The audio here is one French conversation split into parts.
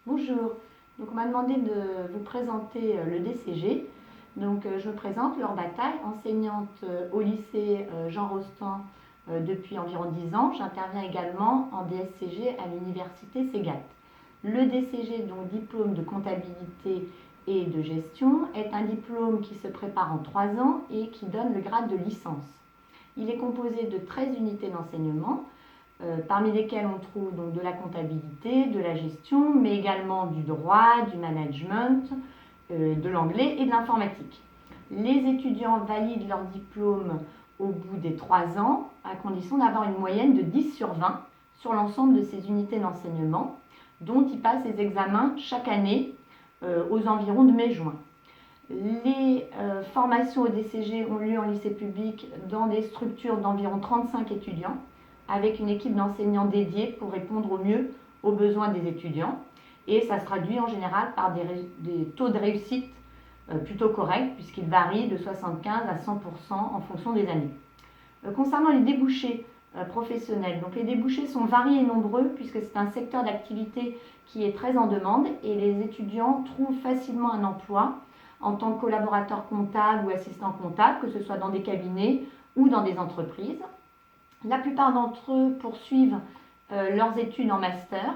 Bonjour, donc on m'a demandé de vous présenter le DCG. Donc je me présente, Laure Bataille, enseignante au lycée Jean Rostand depuis environ 10 ans. J'interviens également en DSCG à l'université Ségalt. Le DCG, donc diplôme de comptabilité et de gestion, est un diplôme qui se prépare en 3 ans et qui donne le grade de licence. Il est composé de 13 unités d'enseignement, parmi lesquelles on trouve donc de la comptabilité, de la gestion, mais également du droit, du management, de l'anglais et de l'informatique. Les étudiants valident leur diplôme au bout des 3 ans, à condition d'avoir une moyenne de 10 sur 20 sur l'ensemble de ces unités d'enseignement, dont ils passent les examens chaque année aux environs de mai-juin. Les formations au DCG ont lieu en lycée public dans des structures d'environ 35 étudiants, avec une équipe d'enseignants dédiée pour répondre au mieux aux besoins des étudiants. Et ça se traduit en général par des taux de réussite plutôt corrects, puisqu'ils varient de 75 à 100% en fonction des années. Concernant les débouchés professionnels, donc les débouchés sont variés et nombreux, puisque c'est un secteur d'activité qui est très en demande, et les étudiants trouvent facilement un emploi en tant que collaborateur comptable ou assistant comptable, que ce soit dans des cabinets ou dans des entreprises. La plupart d'entre eux poursuivent leurs études en master.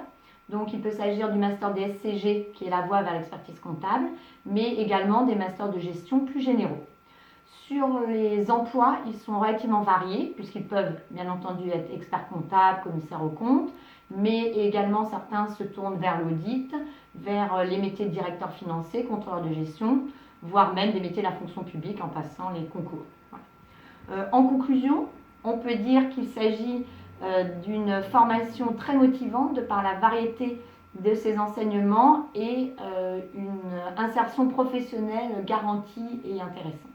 Donc il peut s'agir du master DSCG, qui est la voie vers l'expertise comptable, mais également des masters de gestion plus généraux. Sur les emplois, ils sont relativement variés, puisqu'ils peuvent bien entendu être experts comptables, commissaires aux comptes, mais également certains se tournent vers l'audit, vers les métiers de directeur financier, contrôleur de gestion, voire même des métiers de la fonction publique en passant les concours. Voilà. En conclusion, on peut dire qu'il s'agit d'une formation très motivante de par la variété de ses enseignements et une insertion professionnelle garantie et intéressante.